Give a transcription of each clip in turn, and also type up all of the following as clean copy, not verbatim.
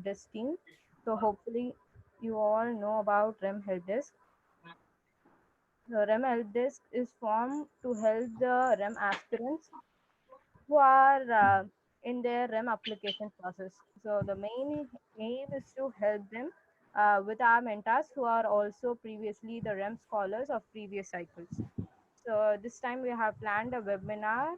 help desk team. So hopefully you all know about REM help desk. The REM help desk is formed to help the REM aspirants who are in their REM application process. So the main aim is to help them with our mentors who are also previously the REM scholars of previous cycles. So this time we have planned a webinar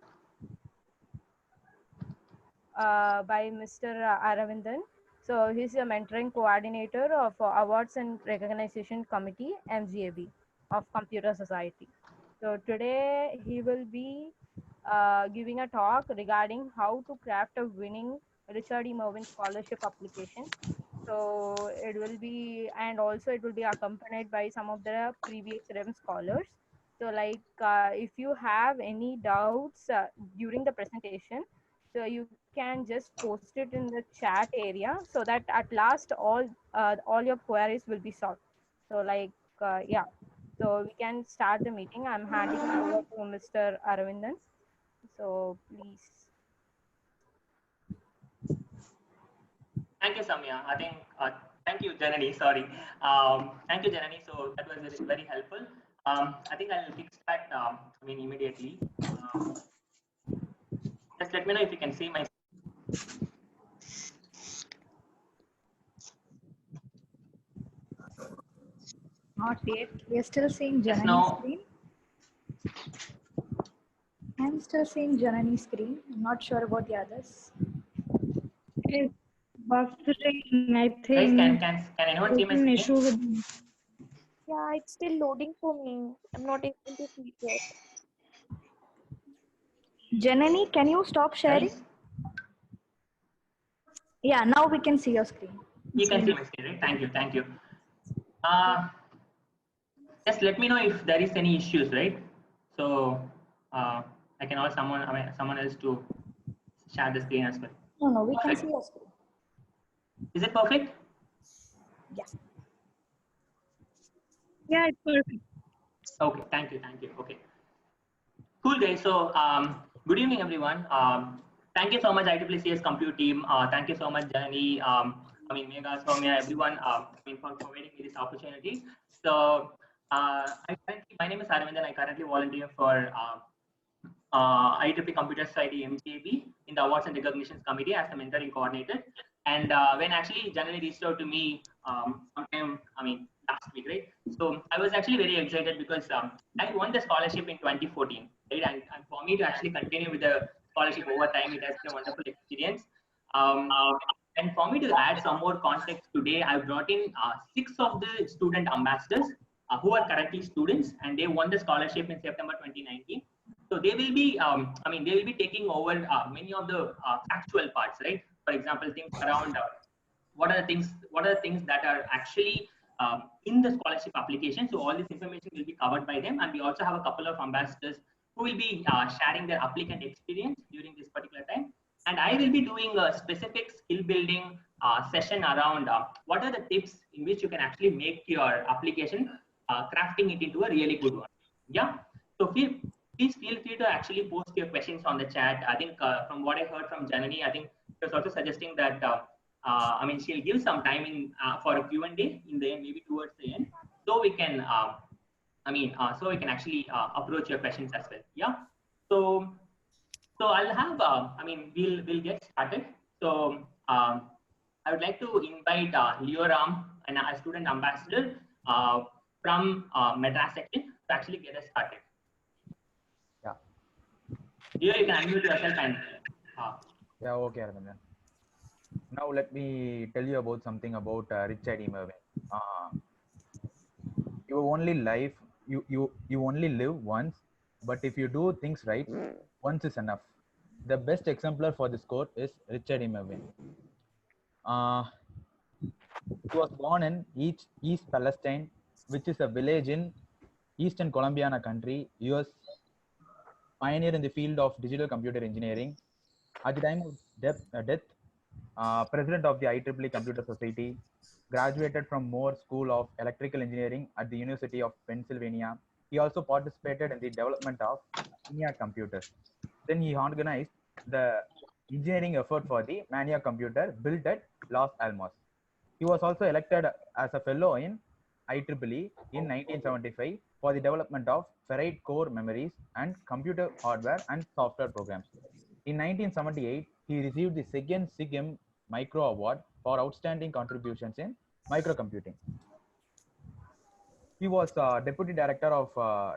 by Mr. Aravindan. So he's a mentoring coordinator of Awards and Recognition Committee (MGAB) of Computer Society. So today he will be giving a talk regarding how to craft a winning Richard E. Merwin scholarship application. So it will be, and also it will be accompanied by some of the previous REM scholars. So like if you have any doubts during the presentation, so you can just post it in the chat area so that at last all your queries will be solved. So like yeah, so we can start the meeting. I'm handing it over to Mr. Aravindan. So please. Thank you, Samya. I think, thank you, Janani. Sorry. Thank you, Janani. So that was very, very helpful. I think I'll kickstart, immediately. Just let me know if you can see my. Not yet. We are still seeing Yes, Janani's now. screen. I'm still seeing Janani's screen. I'm not sure about the others. It's buffering, I Guys, think. can anyone see my There's an screen? issue with me. Yeah, it's still loading for me. I'm not able to see it yet. Janani, can you stop sharing? Guys, Yeah, now we can see your screen. you can see my screen, right? Thank you, thank you. Just let me know if there is any issues, right? So I can ask someone else to share the screen as well. No, we Perfect. can see your screen. Is it perfect? Yes. Yeah, it's perfect. Okay, thank you. Okay, cool guys. So good evening, everyone. Thank you so much, IEEE's Compute team. Thank you so much, Janani. Megha, Soumya, everyone. For providing me this opportunity. So my name is Aravindan. I currently volunteer for IEEE Computer Society MGAB in the Awards and Recognitions Committee as the mentoring coordinator. And when actually Janani reached out to me sometime, last week, right? So I was actually very excited because I won the scholarship in 2014, right? And for me to actually continue with the scholarship over time, it has been a wonderful experience. And for me to add some more context today, I brought in 6 of the student ambassadors who are currently students, and they won the scholarship in September 2019. So they will be, they will be taking over many of the factual parts, right? For example, things around what are the things that are actually in the scholarship application. So all this information will be covered by them, and we also have a couple of ambassadors who will be sharing their applicant experience during this particular time. And I will be doing a specific skill building session around what are the tips in which you can actually make your application, crafting it into a really good one. Yeah. So please feel free to actually post your questions on the chat. I think from what I heard from Janani, I think she was also suggesting that she'll give some time in for a Q&A in the end, maybe towards the end, so we can so we can actually approach your questions as well. Yeah. So I'll have we'll get started. So I would like to invite Leo Ram, a student ambassador from Madras section, to actually get us started. Yeah. Leo, you can unmute yourself and. Yeah, okay, Aravindan. Now let me tell you about something about Richard E. Merwin. You only live once, but if you do things right, once is enough. The best exemplar for this quote is Richard E. Merwin. He was born in East Palestine, which is a village in Eastern Columbiana country, US. Pioneer in the field of digital computer engineering. At the time of death, president of the IEEE Computer Society, graduated from Moore School of Electrical Engineering at the University of Pennsylvania. He also participated in the development of ENIAC computers. Then he organized the engineering effort for the Mania computer built at Los Alamos. He was also elected as a fellow in IEEE in 1975 for the development of ferrite core memories and computer hardware and software programs. In 1978, he received the second SIGM Micro Award for outstanding contributions in microcomputing. He was deputy director of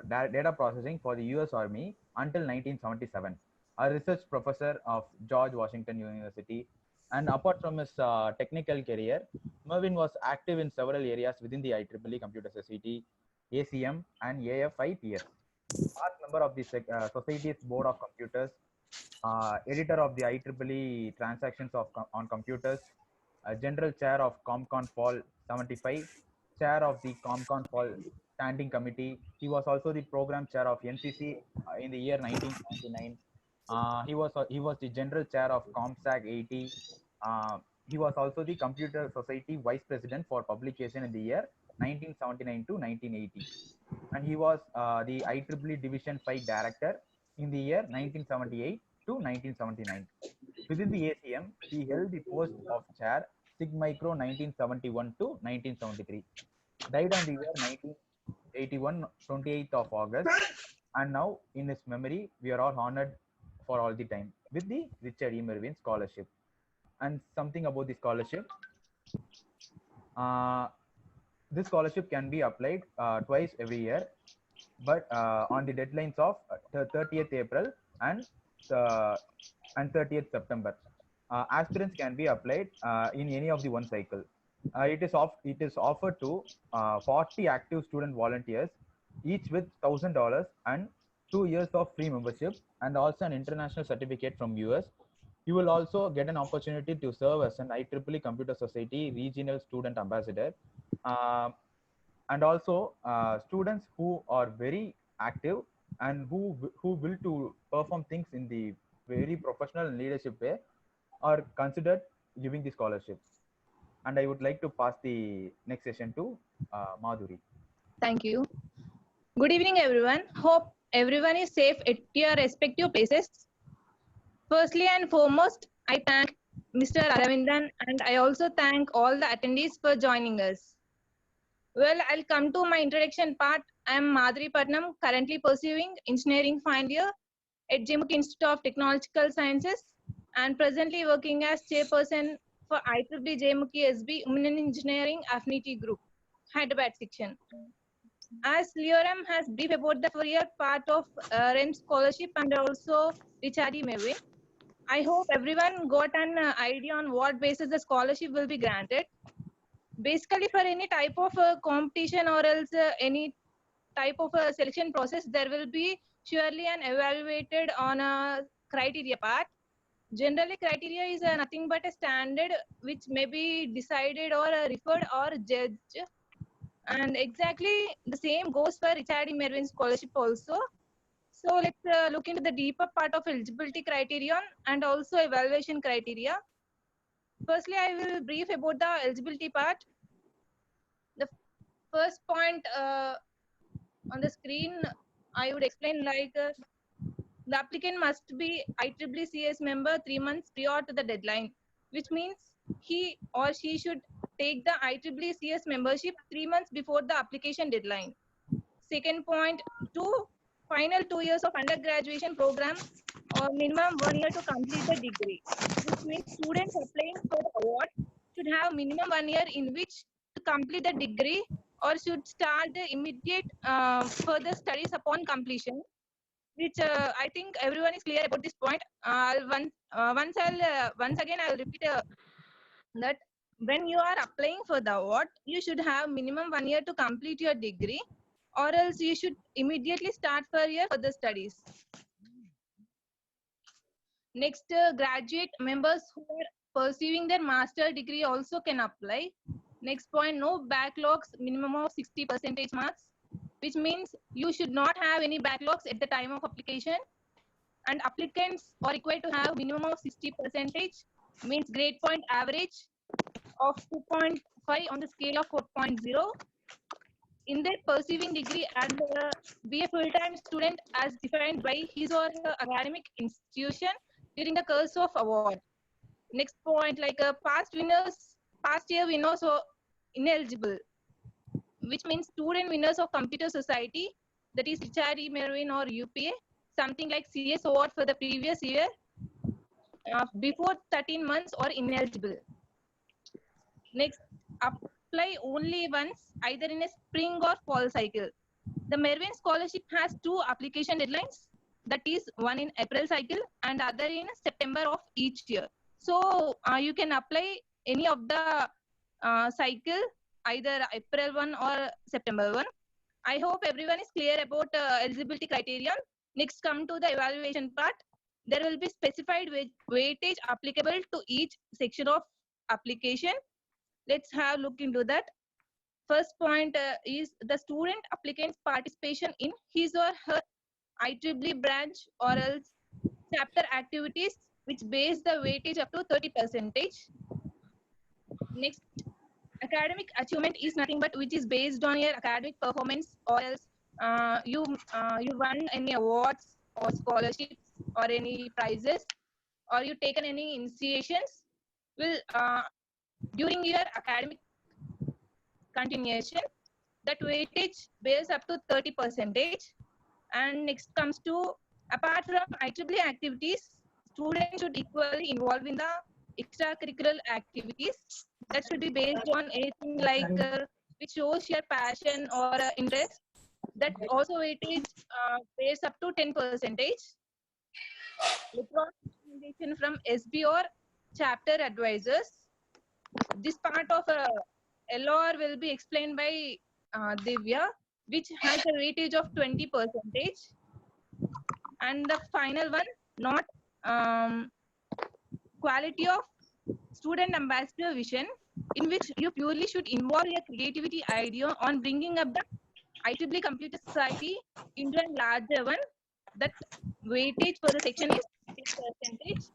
data processing for the US Army until 1977, a research professor of George Washington University. And apart from his technical career, Mervyn was active in several areas within the IEEE Computer Society, ACM, and AFIPS. Past member of the Society's Board of Computers, editor of the IEEE Transactions on Computers, General Chair of ComCon Fall 75, Chair of the ComCon Fall Standing Committee. He was also the Program Chair of NCC in the year 1979. He was the General Chair of ComSAG 80. He was also the Computer Society Vice President for Publication in the year 1979 to 1980. And he was the IEEE Division 5 Director in the year 1978 to 1979. Within the ACM, he held the post of Chair SIGMicro 1971 to 1973. Died on the year 1981, 28th of August. And now, in his memory, we are all honored for all the time with the Richard E. Mervyn Scholarship. And something about the scholarship. This scholarship can be applied twice every year, but on the deadlines of 30th April and 30th September. Aspirants can be applied in any of the one cycle. It is offered to 40 active student volunteers, each with $1,000 and 2 years of free membership, and also an international certificate from US. You will also get an opportunity to serve as an IEEE Computer Society Regional Student Ambassador. And also students who are very active and who will to perform things in the very professional and leadership way are considered giving the scholarship. And I would like to pass the next session to Madhuri. Thank you. Good evening, everyone. Hope everyone is safe at your respective places. Firstly and foremost, I thank Mr. Aravindan, and I also thank all the attendees for joining us. Well, I'll come to my introduction part. I'm Madhuri Patnam, currently pursuing engineering final year at JMUK Institute of Technological Sciences, and presently working as chairperson for IEEE JMUK SB Women in Engineering Affinity Group, Hyderabad section. As Leoram has briefed about the 4-year part of REM scholarship and also Richard E. Mervyn, I hope everyone got an idea on what basis the scholarship will be granted. Basically, for any type of competition or else any type of a selection process, there will be surely an evaluated on a criteria part. Generally, criteria is nothing but a standard which may be decided or referred or judged. And exactly the same goes for Richard E. Mervyn scholarship also. So let's look into the deeper part of eligibility criterion and also evaluation criteria. Firstly, I will brief about the eligibility part. The first point on the screen, I would explain like the applicant must be IEEE CS member 3 months prior to the deadline, which means he or she should take the IEEE CS membership 3 months before the application deadline. Second point, final 2 years of undergraduation program or minimum 1 year to complete the degree, which means students applying for the award should have minimum 1 year in which to complete the degree or should start the immediate further studies upon completion, which I think everyone is clear about this point. Once again I'll repeat that when you are applying for the award, you should have minimum 1 year to complete your degree, or else you should immediately start for your further studies. Next, graduate members who are pursuing their master degree also can apply. Next point, no backlogs, minimum of 60% marks, which means you should not have any backlogs at the time of application. And applicants are required to have minimum of 60%, means grade point average of 2.5 on the scale of 4.0 in their pursuing degree and be a full-time student as defined by his or her academic institution during the course of award. Next point, like past year winners were ineligible, which means student winners of Computer Society, that is HRE, Merwin or UPA, something like CS award for the previous year, before 13 months or ineligible. Next, apply only once, either in a spring or fall cycle. The Merwin scholarship has 2 application deadlines, that is one in April cycle and other in September of each year. So you can apply any of the cycle, either April 1 or September 1. I hope everyone is clear about eligibility criterion. Next, come to the evaluation part. There will be specified weightage applicable to each section of application. Let's have a look into that. First point is the student applicant's participation in his or her IEEE branch or else chapter activities, which base the weightage up to 30%. Next, academic achievement is nothing but which is based on your academic performance, or else you won any awards or scholarships or any prizes, or you taken any initiations will during your academic continuation, that weightage bears up to 30%. And next comes to, apart from IEEE activities, students should equally involve in the extracurricular activities. That should be based on anything like which shows your passion or interest. That also weightage bears up to 10%. Electronic communication from SB or chapter advisors. This part of LOR will be explained by Divya, which has a weightage of 20%. And the final one, not quality of student ambassador vision, in which you purely should involve your creativity idea on bringing up the IEEE Computer Society into a larger one. That weightage for the section is 10%.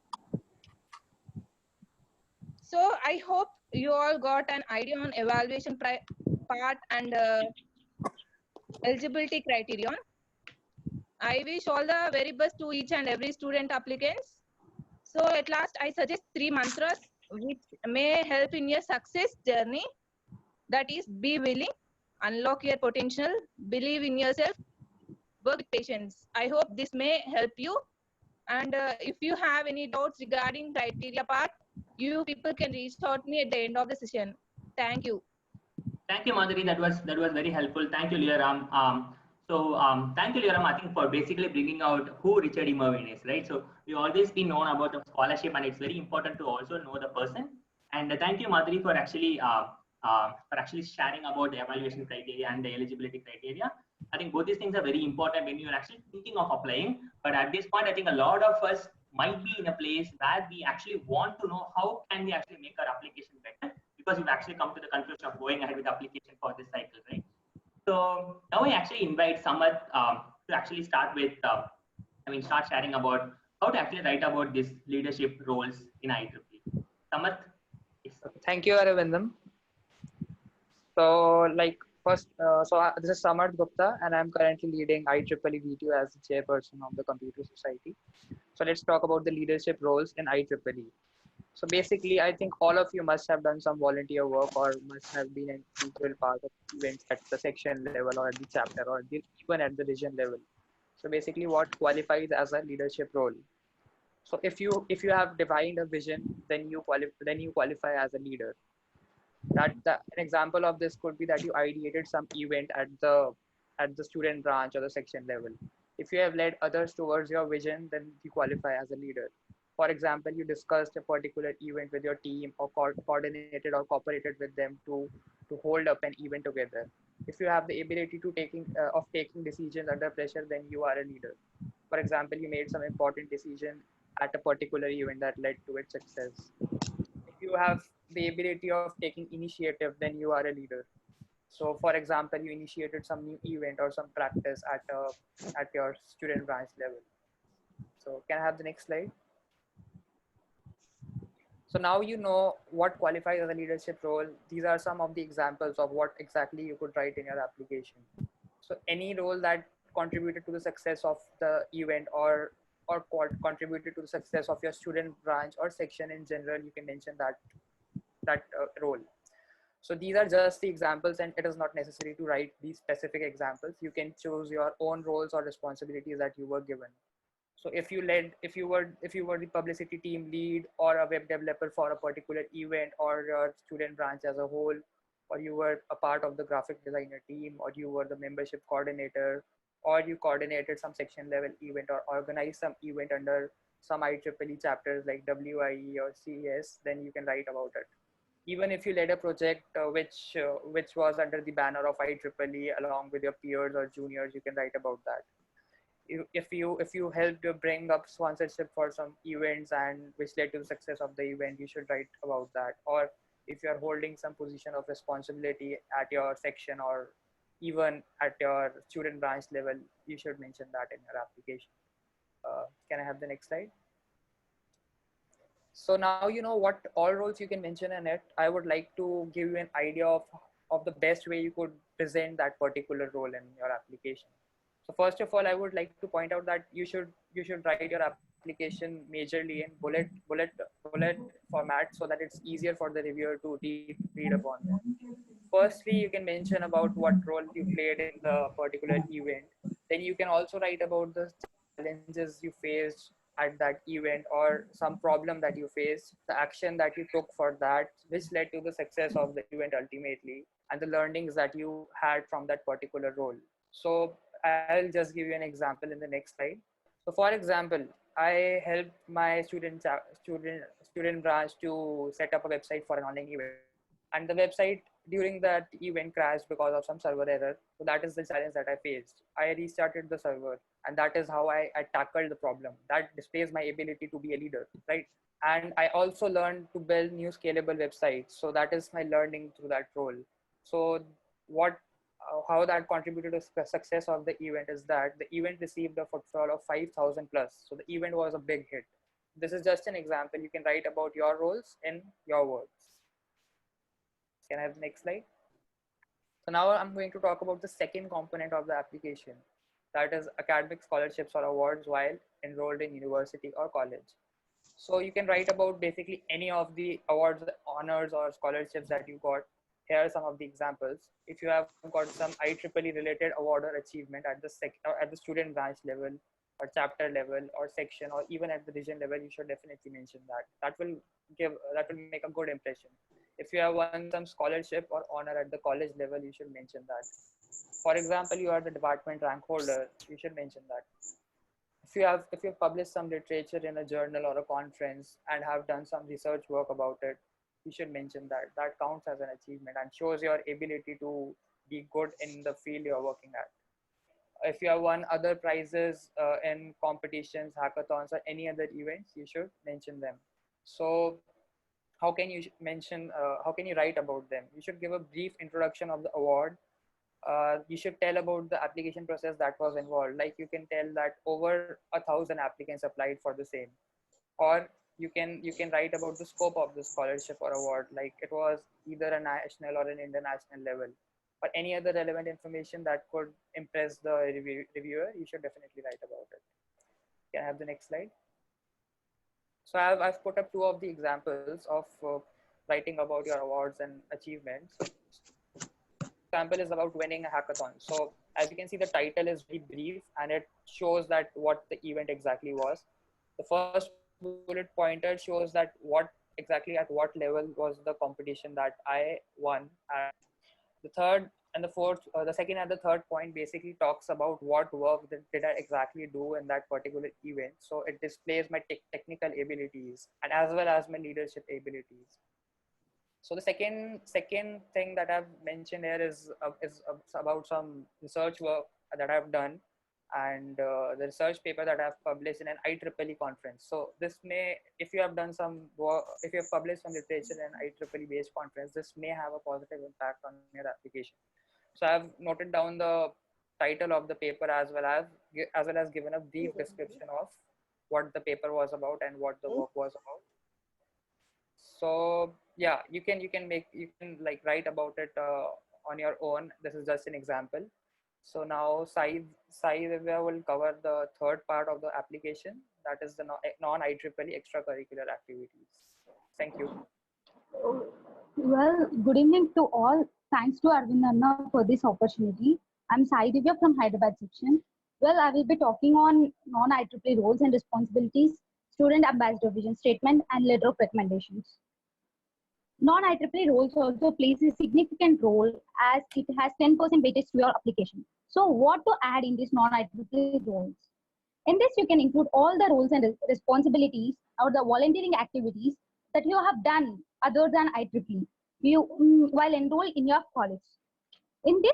So I hope you all got an idea on evaluation part and eligibility criterion. I wish all the very best to each and every student applicants. So at last, I suggest 3 mantras which may help in your success journey. That is, be willing, unlock your potential, believe in yourself, work with patience. I hope this may help you. And if you have any doubts regarding criteria part, you people can reach out to me at the end of the session. Thank you. Thank you, Madhuri. That was very helpful. Thank you, Liaram. Thank you, Liaram, I think, for basically bringing out who Richard E. Merwin is, right? So we've always been known about the scholarship, and it's very important to also know the person. And thank you, Madhuri, for actually sharing about the evaluation criteria and the eligibility criteria. I think both these things are very important when you're actually thinking of applying. But at this point, I think a lot of us might be in a place where we actually want to know how can we actually make our application better, because we've actually come to the conclusion of going ahead with the application for this cycle, right? So now I actually invite Samarth to actually start with, start sharing about how to actually write about these leadership roles in IEEE. Samarth, yes. Thank you, Aravindam. So, first, this is Samarth Gupta, and I'm currently leading IEEE V2 as the chairperson of the Computer Society. So let's talk about the leadership roles in IEEE. So basically, I think all of you must have done some volunteer work or must have been an equal part of events at the section level or at the chapter or even at the region level. So basically, what qualifies as a leadership role? So if you have defined a vision, then you qualify as a leader. An example of this could be that you ideated some event at the student branch or the section level. If you have led others towards your vision, then you qualify as a leader. For example, you discussed a particular event with your team or coordinated or cooperated with them to hold up an event together. If you have the ability to taking decisions under pressure, then you are a leader. For example, you made some important decision at a particular event that led to its success. If you have the ability of taking initiative, then you are a leader. So for example, you initiated some new event or some practice at your student branch level. So can I have the next slide? So now you know what qualifies as a leadership role. These are some of the examples of what exactly you could write in your application. So any role that contributed to the success of the event or or contributed to the success of your student branch or section in general, you can mention that role. So these are just the examples, and it is not necessary to write these specific examples. You can choose your own roles or responsibilities that you were given. So if you were the publicity team lead or a web developer for a particular event, or your student branch as a whole, or you were a part of the graphic designer team, or you were the membership coordinator, or you coordinated some section level event or organized some event under some IEEE chapters like WIE or CES, then you can write about it. Even if you led a project which was under the banner of IEEE along with your peers or juniors, you can write about that. If you helped bring up sponsorship for some events and which led to the success of the event, you should write about that. Or if you are holding some position of responsibility at your section or even at your student branch level, you should mention that in your application. Can I have the next slide? So now you know what all roles you can mention in it. I would like to give you an idea of the best way you could present that particular role in your application. So first of all, I would like to point out that you should write your application majorly in bullet format so that it's easier for the reviewer to read upon them. Firstly, you can mention about what role you played in the particular event. Then you can also write about the challenges you faced at that event or some problem that you faced, the action that you took for that, which led to the success of the event ultimately, and the learnings that you had from that particular role. So I'll just give you an example in the next slide. So for example, I helped my student branch to set up a website for an online event, and the website during that event crashed because of some server error. So that is the challenge that I faced. I restarted the server, and that is how I tackled the problem. That displays my ability to be a leader, right? And I also learned to build new scalable websites. So that is my learning through that role. So what how that contributed to the success of the event is that the event received a footfall of 5,000 plus. So the event was a big hit. This is just an example. You can write about your roles in your words. Can I have the next slide? So now I'm going to talk about the second component of the application, that is academic scholarships or awards while enrolled in university or college. So you can write about basically any of the awards, honors, or scholarships that you got. Here are some of the examples. If you have got some IEEE related award or achievement at the student branch level or chapter level or section or even at the region level, you should definitely mention that. That will make a good impression. If you have won some scholarship or honor at the college level, you should mention that. For example, you are the department rank holder, you should mention that. If you've published some literature in a journal or a conference and have done some research work about it, you should mention that. That counts as an achievement and shows your ability to be good in the field you're working at. If you have won other prizes in competitions, hackathons, or any other events, you should mention them. So how can you write about them? You should give a brief introduction of the award. You should tell about the application process that was involved. Like you can tell that over 1,000 applicants applied for the same, or you can write about the scope of the scholarship or award, like it was either a national or an international level, or any other relevant information that could impress the reviewer. You should definitely write about it. Can I have the next slide? So I've put up two of the examples of writing about your awards and achievements. Example is about winning a hackathon. So as you can see, the title is very brief and it shows that what the event exactly was. The first bullet pointer shows that what exactly at what level was the competition that I won at. The third and the fourth, the second and the third point basically talks about what work did I exactly do in that particular event. So it displays my technical abilities and as well as my leadership abilities. So the second thing that I've mentioned here is about some research work that I've done, and the research paper that I've published in an IEEE conference. So this may, if you have done some work, if you have published some literature in an IEEE based conference, this may have a positive impact on your application. So I've noted down the title of the paper as well as given a brief description of what the paper was about and what the work was about. So yeah, you can like write about it on your own. This is just an example. So now Sai Divya will cover the third part of the application, that is the non-IEEE extracurricular activities. Thank you. Well, good evening to all. Thanks to Arvind Anna for this opportunity. I'm Sai Divya from Hyderabad section. Well, I will be talking on non-IEEE roles and responsibilities, student ambassador vision statement, and letter of recommendations. Non-IEEE roles also plays a significant role as it has 10% weightage to your application. So what to add in these non-IEEE roles? In this, you can include all the roles and responsibilities or the volunteering activities that you have done other than IEEE while enrolled in your college. In this,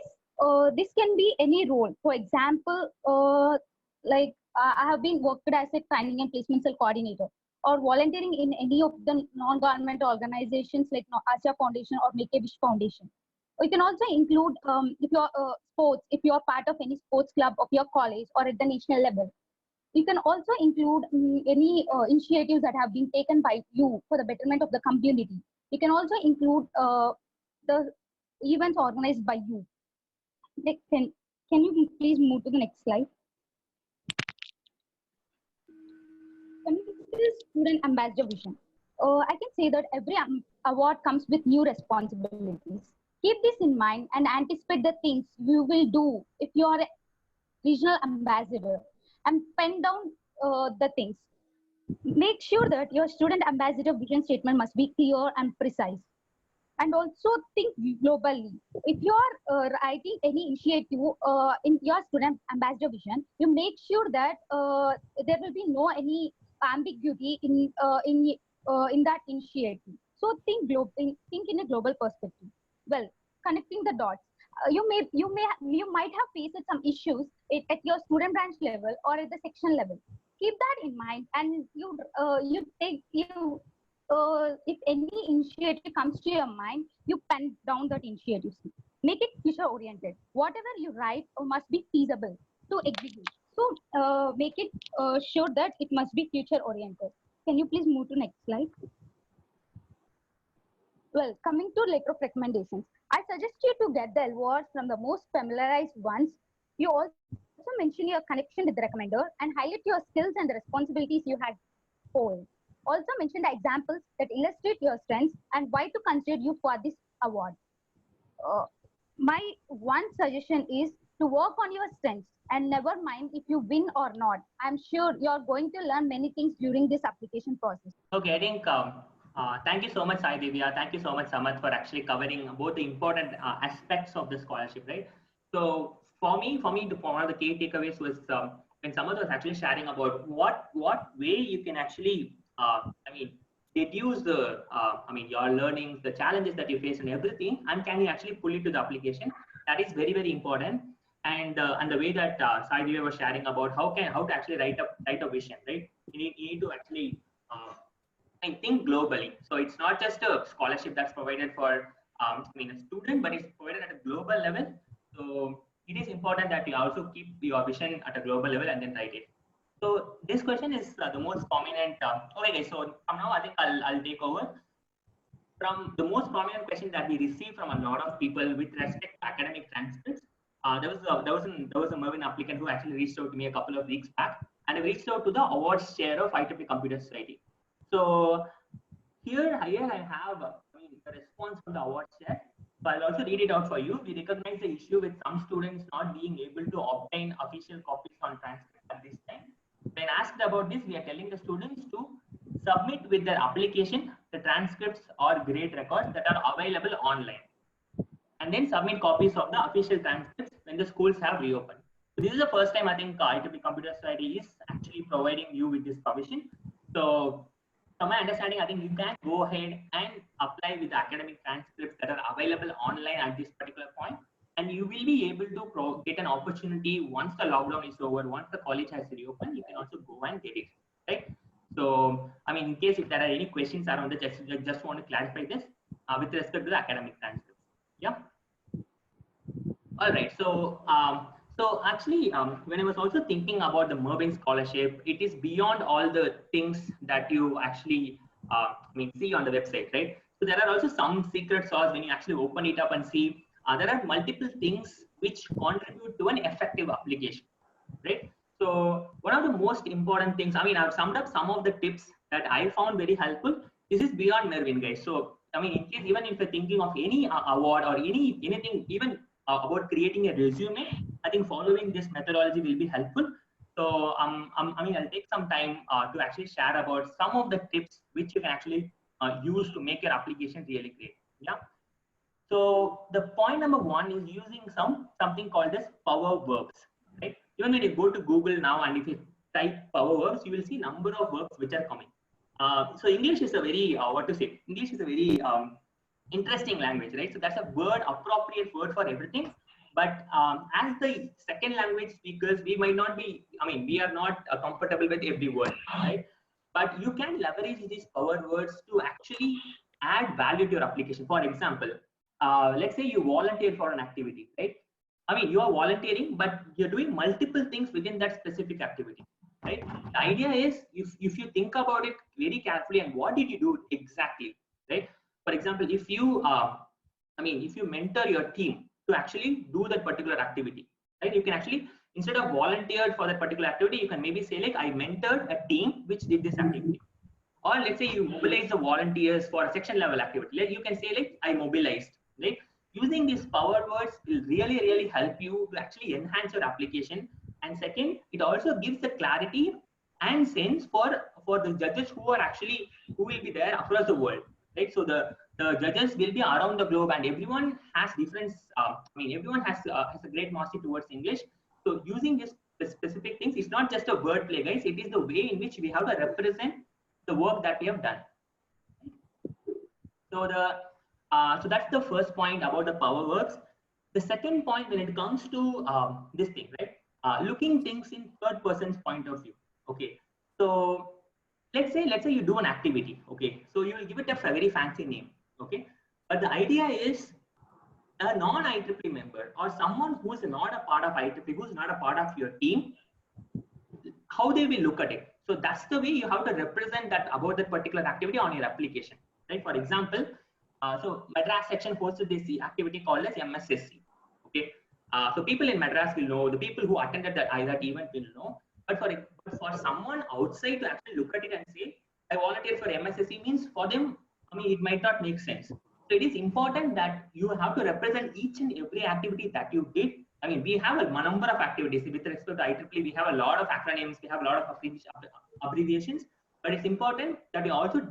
this can be any role. For example, I have been worked as a training and placement cell coordinator, or volunteering in any of the non-government organizations like Asia Foundation or Make a Wish Foundation. You can also include if you're sports, if you're part of any sports club of your college or at the national level. You can also include any initiatives that have been taken by you for the betterment of the community. You can also include the events organized by you. Can you please move to the next slide? Coming to the student ambassador vision, I can say that every award comes with new responsibilities. Keep this in mind and anticipate the things you will do if you are a regional ambassador, and pen down the things. Make sure that your student ambassador vision statement must be clear and precise. And also think globally. If you are writing any initiative in your student ambassador vision, you make sure that there will be no any ambiguity in that initiative. So think in a global perspective. Well, connecting the dots. You might have faced some issues at your student branch level or at the section level. Keep that in mind, and if any initiative comes to your mind, you pen down that initiative. Make it future oriented. Whatever you write must be feasible to execute. So make it sure that it must be future oriented. Can you please move to next slide? Well, coming to letter of recommendations, I suggest you to get the awards from the most familiarized ones. You also mention your connection with the recommender and highlight your skills and the responsibilities you had for. Also mention the examples that illustrate your strengths and why to consider you for this award. My one suggestion is to work on your strengths and never mind if you win or not. I'm sure you're going to learn many things during this application process. Okay, I think thank you so much, Sai Divya. Thank you so much, Samat, for actually covering both the important aspects of the scholarship, right? So for me, one of the key takeaways was when Samat was actually sharing about what way you can actually, reduce the, your learnings, the challenges that you face and everything, and can you actually pull it to the application? That is very, very important. And the way that Sai Divya was sharing about how to actually write a vision, right? You need to actually and think globally. So it's not just a scholarship that's provided for a student, but it's provided at a global level. So it is important that you also keep your vision at a global level and then write it. So this question is the most prominent. Okay, guys. So from now I think I'll take over. From the most prominent question that we received from a lot of people with respect to academic transcripts, there was a Mervin applicant who actually reached out to me a couple of weeks back, and I reached out to the awards chair of IEEE Computer Society. So here I have the response from the awards chair. So I'll also read it out for you. We recognize the issue with some students not being able to obtain official copies on transcripts at this time. When asked about this, we are telling the students to submit with their application the transcripts or grade records that are available online, and then submit copies of the official transcripts when the schools have reopened. So this is the first time I think IEEE Computer Society is actually providing you with this provision. So from my understanding, I think you can go ahead and apply with the academic transcripts that are available online at this particular point, and you will be able to get an opportunity once the lockdown is over, once the college has reopened, you can also go and get it, right? So, in case if there are any questions around this, just want to clarify this with respect to the academic transcripts. Yeah. All right. So, so actually, when I was also thinking about the Mervin scholarship, it is beyond all the things that you actually see on the website, right? So there are also some secret sauce when you actually open it up and see. There are multiple things which contribute to an effective application, right? So one of the most important things, I mean, I've summed up some of the tips that I found very helpful. This is beyond Mervin, guys. So I mean, in case even if you're thinking of any award or anything, even about creating a resume, I think following this methodology will be helpful. So I mean, I'll take some time to actually share about some of the tips which you can actually use to make your application really great. Yeah. So the point number one is using something called as power verbs, right? Even when you go to Google now and if you type power verbs, you will see number of verbs which are coming. So English is a very English is a very interesting language, right? So that's a appropriate word for everything. But as the second language speakers, we might not be, I mean, we are not comfortable with every word, right? But you can leverage these power words to actually add value to your application. For example, let's say you volunteer for an activity, right? I mean, you are volunteering, but you're doing multiple things within that specific activity, right? The idea is if you think about it very carefully and what did you do exactly, right? For example, if you, if you mentor your team to actually do that particular activity, right? You can actually, instead of volunteered for that particular activity, you can maybe say like, I mentored a team which did this activity. Or let's say you mobilize the volunteers for a section level activity. You can say like, I mobilized, right? Using these power words will really, really help you to actually enhance your application. And second, it also gives the clarity and sense for the judges who will be there across the world, right? So the judges will be around the globe and everyone has different, everyone has a great mastery towards English. So using these specific things, it's not just a word play, guys. It is the way in which we have to represent the work that we have done. So so that's the first point about the power verbs. The second point, when it comes to this thing, right? Looking things in third person's point of view. Okay. So let's say you do an activity. Okay. So you will give it a very fancy name. Okay. But the idea is a non-IEEE member or someone who is not a part of IEEE, who is not a part of your team, how they will look at it. So that's the way you have to represent that about that particular activity on your application, right? For example, so Madras section hosted this activity called as MSSC. Okay, so people in Madras will know, the people who attended that event will know. But for someone outside to actually look at it and say, I volunteered for MSSC, means for them, I mean, it might not make sense. So it is important that you have to represent each and every activity that you did. I mean, we have a number of activities with respect to IEEE. We have a lot of acronyms, we have a lot of abbreviations, but it's important that you also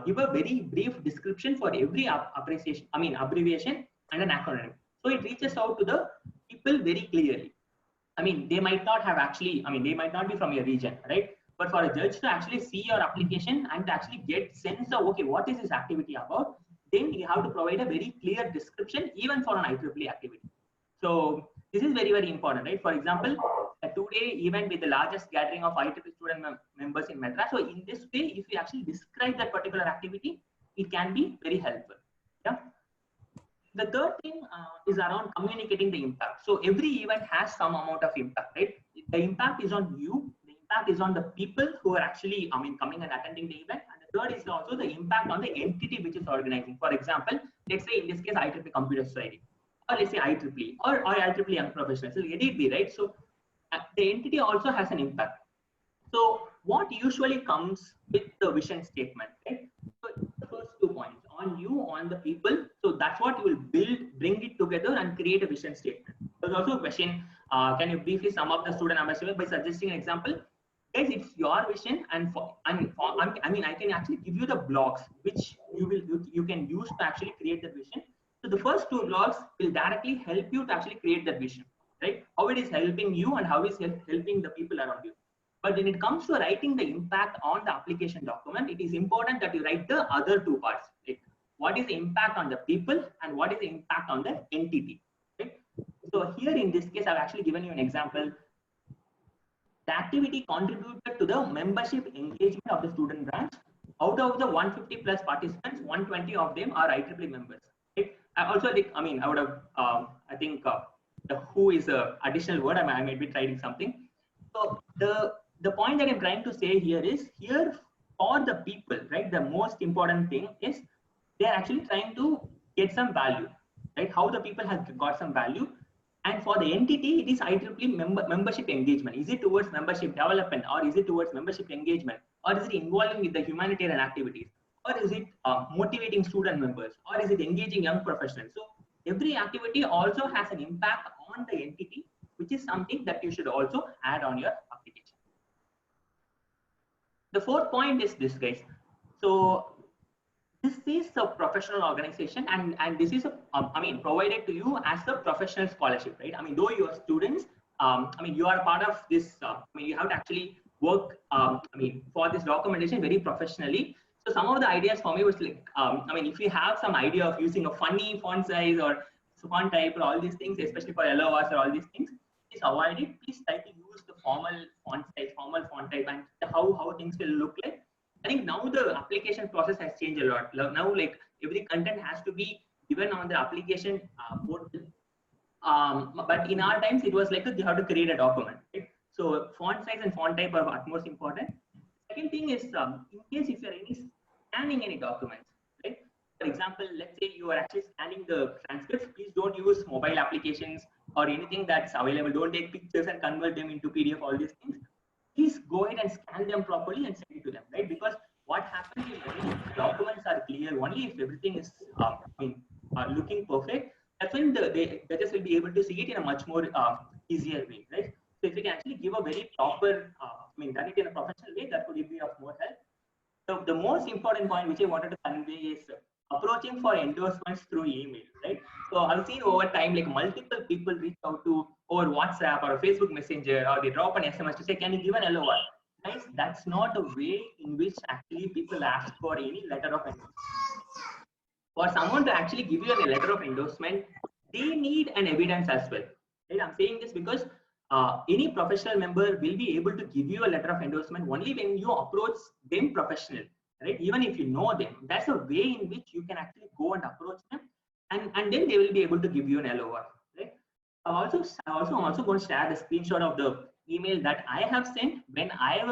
give a very brief description for every abbreviation and an acronym. So it reaches out to the people very clearly. I mean, they might not have actually, they might not be from your region, right? But for a judge to actually see your application and to actually get sense of, okay, what is this activity about? Then you have to provide a very clear description, even for an IEEE activity. So this is very, very important, right? For example, a 2-day event with the largest gathering of IEEE student members in Madras. So in this way, if you actually describe that particular activity, it can be very helpful. Yeah. The third thing is around communicating the impact. So every event has some amount of impact, right? The impact is on you. The impact is on the people who are actually, coming and attending the event. And the third is also the impact on the entity which is organizing. For example, let's say in this case, IEEE Computer Society, or let's say IEEE or IEEE Young Professionals. So let it be, right? So the entity also has an impact. So what usually comes with the vision statement, right? So the first 2 points, on you, on the people. So that's what you will bring it together and create a vision statement. There's also a question, can you briefly sum up the student ambassador by suggesting an example? Guys, it's your vision, and I can actually give you the blocks which you can use to actually create the vision. So the first 2 blocks will directly help you to actually create that vision, right? How it is helping you and how it is helping the people around you. But when it comes to writing the impact on the application document, it is important that you write the other 2 parts. Like what is the impact on the people and what is the impact on the entity, right? So here in this case, I've actually given you an example. The activity contributed to the membership engagement of the student branch. Out of the 150 plus participants, 120 of them are IEEE members. Right? I also think, I would have, I think the who is a additional word. I might be trying something. So the point that I'm trying to say here is, here for the people, right? The most important thing is they're actually trying to get some value, right? How the people have got some value. And for the entity, it is IEEE membership engagement. Is it towards membership development, or is it towards membership engagement, or is it involving with the humanitarian activities, or is it motivating student members, or is it engaging young professionals? So every activity also has an impact on the entity, which is something that you should also add on your application. The fourth point is this, guys. So this is a professional organization, and this is provided to you as a professional scholarship, right? I mean, though you are students, you are part of this. You have to actually work. For this documentation very professionally. So some of the ideas for me was like, if you have some idea of using a funny font size or font type or all these things, especially for LORs or all these things, please avoid it. Please try to use the formal font size, formal font type, and how things will look like. I think now the application process has changed a lot. Now, like, every content has to be given on the application portal. But in our times, it was like you have to create a document. Right? So font size and font type are utmost important. Second thing is, in case if you are scanning any documents, right? For example, let's say you are actually scanning the transcripts. Please don't use mobile applications or anything that's available. Don't take pictures and convert them into PDF. All these things. Please go ahead and scan them properly and send it to them, right? Because what happens is when documents are clear, only if everything is looking perfect, that's when the judges will be able to see it in a much more easier way, right? So if you can actually give a very proper, done it in a professional way, that would be of more help. So the most important point which I wanted to convey is approaching for endorsements through email, right? So I've seen over time, like, multiple people reach out to over WhatsApp or a Facebook Messenger, or they drop an SMS to say, can you give an LOR? Guys, that's not the way in which actually people ask for any letter of endorsement. For someone to actually give you a letter of endorsement, they need an evidence as well. Right? I'm saying this because any professional member will be able to give you a letter of endorsement only when you approach them professionally, right? Even if you know them, that's a way in which you can actually go and approach them, and then they will be able to give you an LOR, right? I'm also going to share the screenshot of the email that I have sent when I have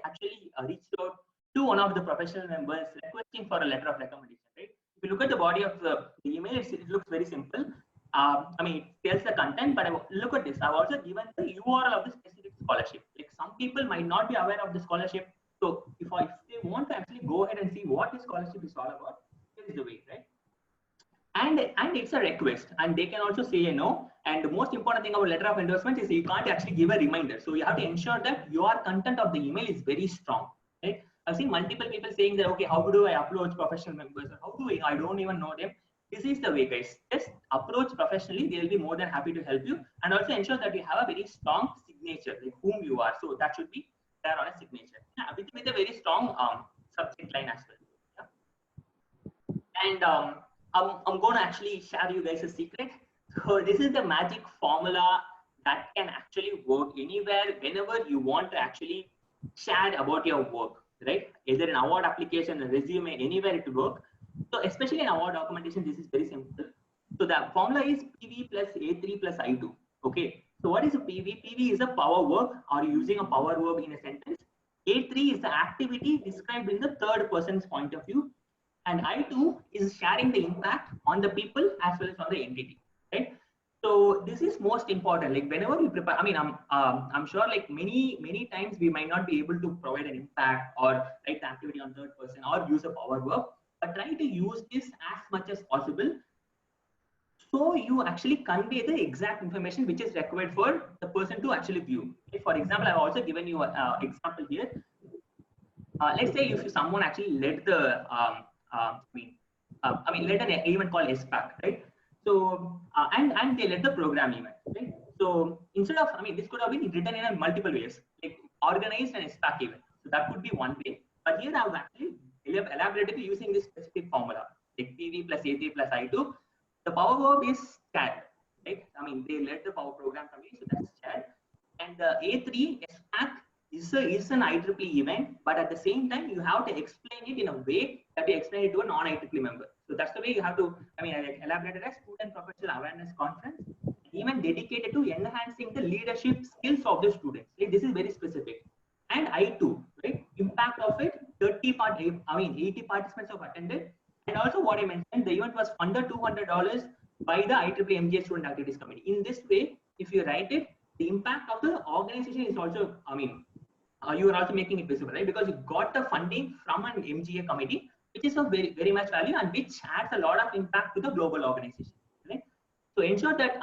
actually reached out to one of the professional members requesting for a letter of recommendation, right? If you look at the body of the email, it looks very simple. It tells the content, but look at this. I've also given the URL of the specific scholarship. Like, some people might not be aware of the scholarship. So if they want to actually go ahead and see what the scholarship is all about, this is the way, right? And it's a request, and they can also say a no. And the most important thing about letter of endorsement is you can't actually give a reminder. So you have to ensure that your content of the email is very strong, right? I've seen multiple people saying that, okay, how do I approach professional members? Or how do I don't even know them. This is the way, guys. Just approach professionally. They will be more than happy to help you, and also ensure that you have a very strong signature, like whom you are. So that should be there on a signature, with a very strong subject line as well. Yeah? And I'm going to actually share you guys a secret. So this is the magic formula that can actually work anywhere, whenever you want to actually share about your work, right? Either an award application, a resume, anywhere it will work. So especially in award documentation, this is very simple. So the formula is PV plus A3 plus I2. Okay. So what is a PV? PV is a power verb, or using a power verb in a sentence. A3 is the activity described in the third person's point of view. And I2 is sharing the impact on the people as well as on the entity, right? So this is most important. Like, whenever we prepare, I'm sure, like, many times we might not be able to provide an impact or write the activity on third person or use a power verb, but try to use this as much as possible, so you actually convey the exact information which is required for the person to actually view. Okay? For example, I've also given you an example here. Let's say if someone actually led the led an event called SPAC, right? So and they led the program event, right? So instead of, this could have been written in multiple ways, like organized an SPAC event. So that could be one way. But here I've actually elaborated using this specific formula, like PV plus A3 plus I2. The power verb is chat, right? They led the power program for me, so that's chat. And the A3 SPAC is an IEEE event, but at the same time, you have to explain it in a way that you explain it to a non-IEEE member. So that's the way you have to, I elaborated as Student Professional Awareness Conference, even dedicated to enhancing the leadership skills of the students. Right? This is very specific. And I2, right? Impact of it, 80 participants have attended. And also what I mentioned, the event was under $200 by the IEEE MGA Student Activities Committee. In this way, if you write it, the impact of the organization is also, you are also making it visible, right? Because you got the funding from an MGA committee, which is of very, very much value and which adds a lot of impact to the global organization, right? So ensure that,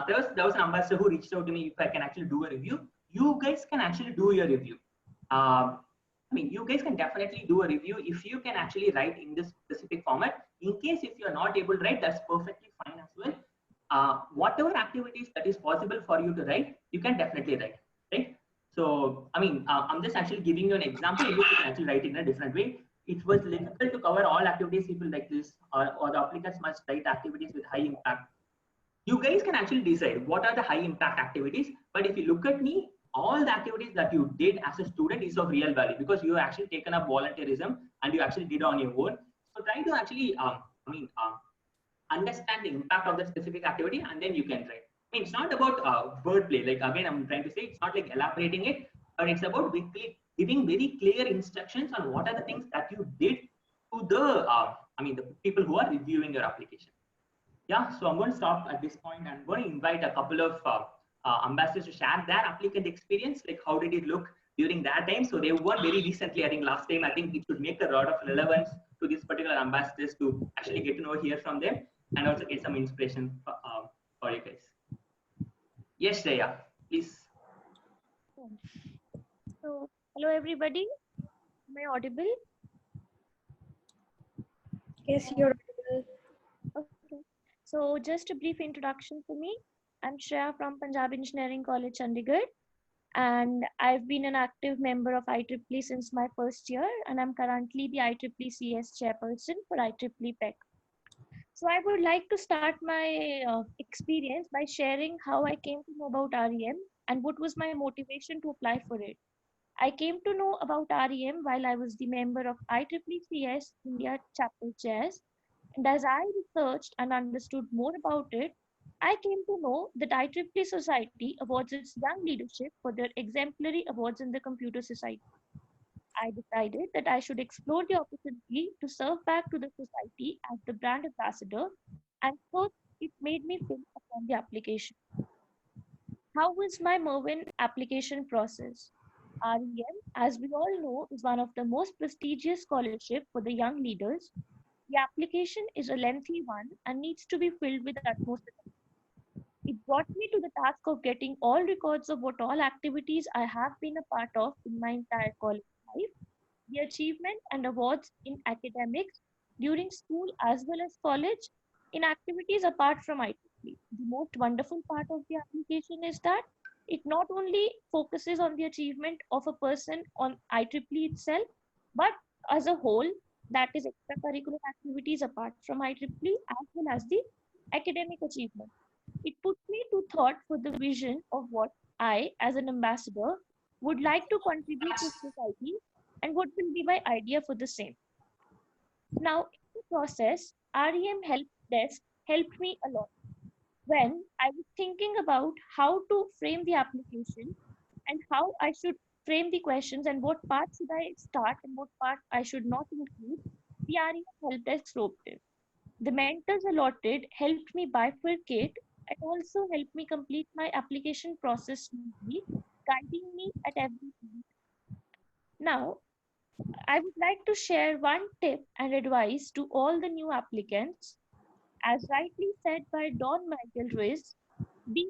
there was an ambassador who reached out to me if I can actually do a review. You guys can actually do your review. You guys can definitely do a review if you can actually write in this specific format. In case if you're not able to write, that's perfectly fine as well. Whatever activities that is possible for you to write, you can definitely write, right? So, I'm just actually giving you an example in which you can actually write it in a different way. It was difficult to cover all activities people like this, or the applicants must write activities with high impact. You guys can actually decide what are the high impact activities. But if you look at me, all the activities that you did as a student is of real value because you have actually taken up volunteerism and you actually did on your own. So try to actually, understand the impact of the specific activity and then you can write. It's not about wordplay. Like again, I'm trying to say it's not like elaborating it, but it's about giving very clear instructions on what are the things that you did to the, the people who are reviewing your application. Yeah, so I'm going to stop at this point. I'm going to invite a couple of ambassadors to share their applicant experience, like how did it look during that time. So they won very recently, I think last time. I think it should make a lot of relevance to these particular ambassadors to actually get to know, hear from them, and also get some inspiration for you guys. Yes, Shreya, please. So, hello everybody. Am I audible? Yes, you're audible. Okay. So, just a brief introduction to me. I'm Shreya from Punjab Engineering College, Chandigarh, and I've been an active member of IEEE since my first year, and I'm currently the IEEE CS chairperson for IEEE PEC. So I would like to start my experience by sharing how I came to know about REM and what was my motivation to apply for it. I came to know about REM while I was the member of IEEE CS India Chapter Chairs, and as I researched and understood more about it, I came to know that IEEE Society awards its young leadership for their exemplary awards in the computer society. I decided that I should explore the opportunity to serve back to the society as the brand ambassador, and so it made me fill upon the application. How was my Mervyn application process? REM, as we all know, is one of the most prestigious scholarships for the young leaders. The application is a lengthy one and needs to be filled with utmost attention. It brought me to the task of getting all records of what all activities I have been a part of in my entire college life, the achievement and awards in academics during school as well as college, in activities apart from IEEE. The most wonderful part of the application is that it not only focuses on the achievement of a person on IEEE itself, but as a whole, that is extracurricular activities apart from IEEE as well as the academic achievement. It puts me to thought for the vision of what I, as an ambassador, would like to contribute to society and what will be my idea for the same. Now, in the process, REM help desk helped me a lot. When I was thinking about how to frame the application and how I should frame the questions and what part should I start and what part I should not include, the REM help desk roped in. The mentors allotted helped me bifurcate and also helped me complete my application process smoothly, guiding me at every point. Now, I would like to share one tip and advice to all the new applicants. As rightly said by Don Michael Ruiz, be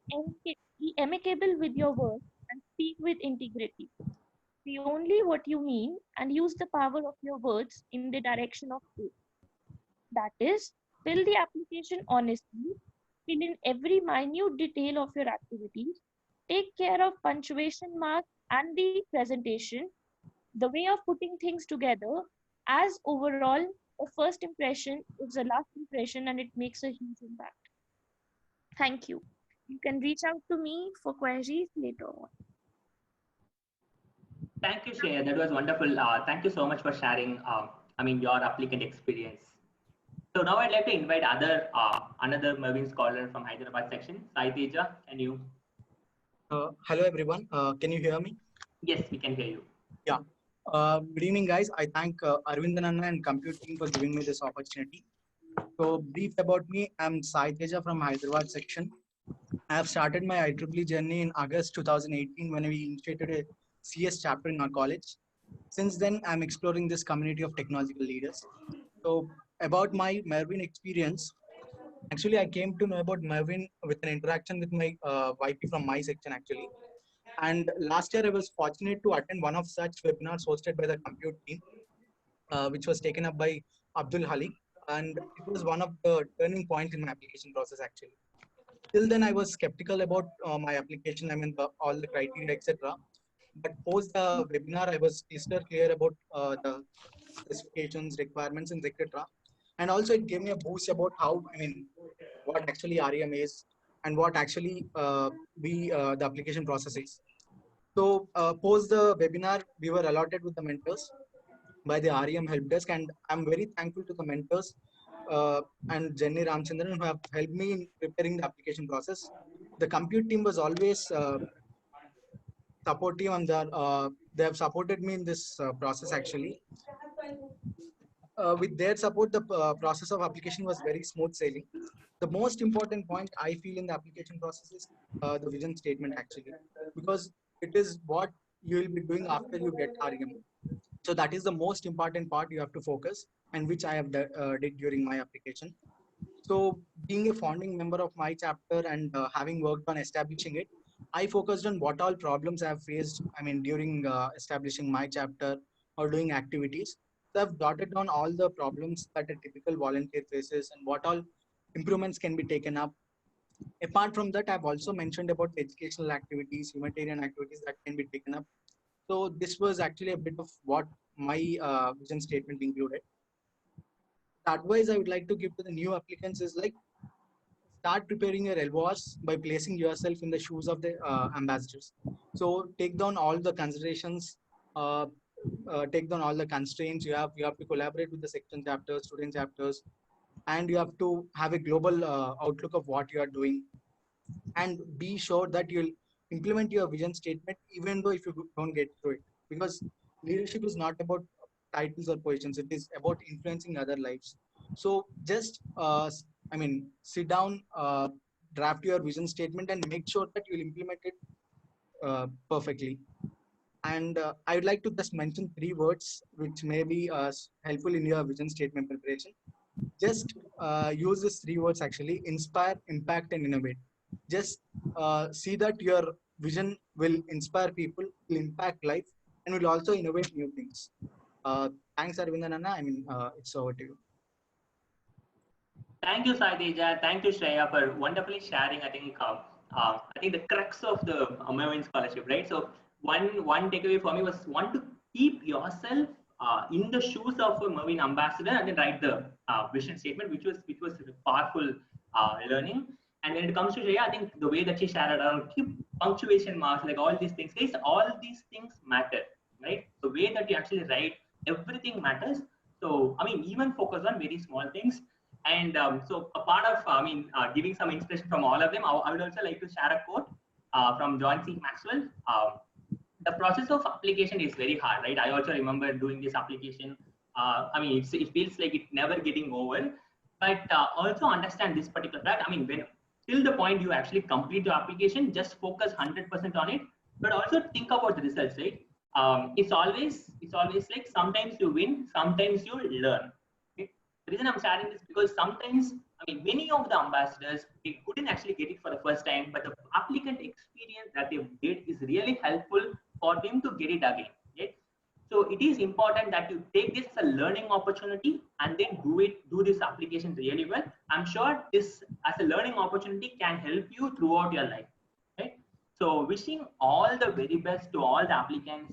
amicable with your words and speak with integrity. Say only what you mean and use the power of your words in the direction of truth. That is, fill the application honestly, fill in every minute detail of your activities, take care of punctuation marks and the presentation, the way of putting things together, as overall, a first impression is a last impression and it makes a huge impact. Thank you. You can reach out to me for queries later on. Thank you, Shreya. That was wonderful. Thank you so much for sharing, your applicant experience. So now I'd like to invite another Mervyn scholar from Hyderabad section, Sai Teja. Can you? Hello, everyone. Can you hear me? Yes, we can hear you. Yeah. Good evening, guys. I thank Arvindan Anna and Compute team for giving me this opportunity. So brief about me, I'm Sai Teja from Hyderabad section. I have started my IEEE journey in August 2018 when we initiated a CS chapter in our college. Since then, I'm exploring this community of technological leaders. So about my Mervyn experience, actually, I came to know about Mervyn with an interaction with my YP from my section actually. And last year, I was fortunate to attend one of such webinars hosted by the Compute team, which was taken up by Abdul Halik. And it was one of the turning points in my application process actually. Till then, I was skeptical about my application. I mean, all the criteria, etc. But post the webinar, I was crystal clear about the specifications, requirements, and etc. And also, it gave me a boost about how, I mean, what actually REM is and what actually the application process is. So, post the webinar, we were allotted with the mentors by the REM help desk, and I'm very thankful to the mentors and Jenny Ramchandran who have helped me in preparing the application process. The Compute team was always supportive, and they have supported me in this process actually. With their support, the process of application was very smooth sailing. The most important point I feel in the application process is the vision statement actually, because it is what you will be doing after you get REM. So that is the most important part you have to focus, and which I have did during my application. So being a founding member of my chapter and having worked on establishing it, I focused on what all problems I have faced, I mean, during establishing my chapter or doing activities. So I've jotted down all the problems that a typical volunteer faces and what all improvements can be taken up. Apart from that, I've also mentioned about the educational activities, humanitarian activities that can be taken up. So this was actually a bit of what my vision statement included. The advice I would like to give to the new applicants is like, start preparing your LORs by placing yourself in the shoes of the ambassadors. So take down all the considerations, take down all the constraints you have. You have to collaborate with the section chapters, student chapters, and you have to have a global outlook of what you are doing. And be sure that you'll implement your vision statement even though if you don't get through it. Because leadership is not about titles or positions, it is about influencing other lives. So just sit down, draft your vision statement and make sure that you'll implement it perfectly. And I would like to just mention 3 words which may be helpful in your vision statement preparation. Just use these 3 words actually: inspire, impact, and innovate. Just see that your vision will inspire people, will impact life, and will also innovate new things. Thanks, Arvindan Anna. I mean, it's over to you. Thank you, Saiteja. Thank you, Shreya, for wonderfully sharing. I think the crux of the Mervyn scholarship, right? So one takeaway for me was one to keep yourself in the shoes of a Mervyn ambassador and then write the vision statement, which was powerful learning. And when it comes to Shreya, I think the way that she shared around keep punctuation marks, like all these things, guys, all these things matter, right? The way that you actually write, everything matters. So I mean, even focus on very small things. And so a part of, giving some inspiration from all of them, I would also like to share a quote from John C. Maxwell. The process of application is very hard, right? I also remember doing this application. It feels like it's never getting over, but also understand this particular fact. I mean, when till the point you actually complete the application, just focus 100% on it, but also think about the results, right? It's always like sometimes you win, sometimes you learn. The reason I'm sharing this because sometimes, many of the ambassadors, they couldn't actually get it for the first time, but the applicant experience that they did is really helpful for them to get it again. Right? So it is important that you take this as a learning opportunity and then do this application really well. I'm sure this as a learning opportunity can help you throughout your life. Right? So wishing all the very best to all the applicants.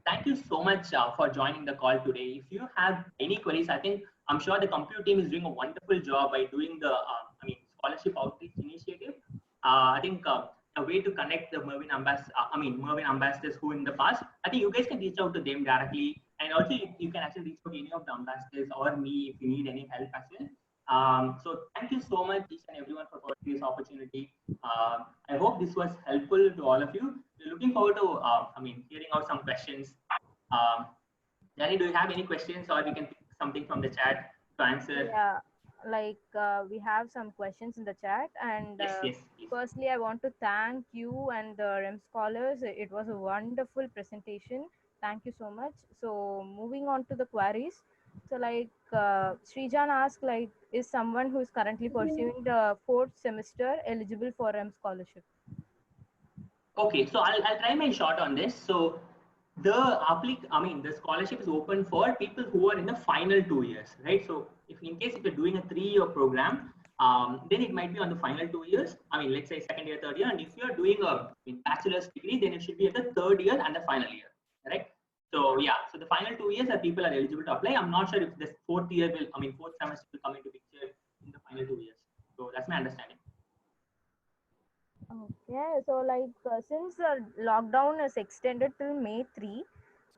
Thank you so much for joining the call today. If you have any queries, I'm sure the Compute team is doing a wonderful job by doing the scholarship outreach initiative. A way to connect the Mervyn ambassadors who in the past, I think you guys can reach out to them directly, and also you can actually reach out to any of the ambassadors or me if you need any help as well. So thank you so much, each and everyone, for this opportunity. I hope this was helpful to all of you. We're looking forward to hearing out some questions. Danny, do you have any questions, or we can pick something from the chat to answer? Yeah, we have some questions in the chat, and Yes, yes, please. firstly, I want to thank you and the REM scholars. It was a wonderful presentation. Thank you so much. So moving on to the queries. So Srijan asked, is someone who is currently pursuing the fourth semester eligible for REM scholarship? Okay, so I'll try my shot on this. So the scholarship is open for people who are in the final 2 years, right? So if in case if you're doing a 3-year program, then it might be on the final 2 years. I mean, let's say second year, third year, and if you're doing a bachelor's degree, then it should be at the third year and the final year, right? So yeah, so the final 2 years that people are eligible to apply. I'm not sure if this fourth semester will come into picture in the final 2 years. So that's my understanding. Okay, so since the lockdown is extended till May 3,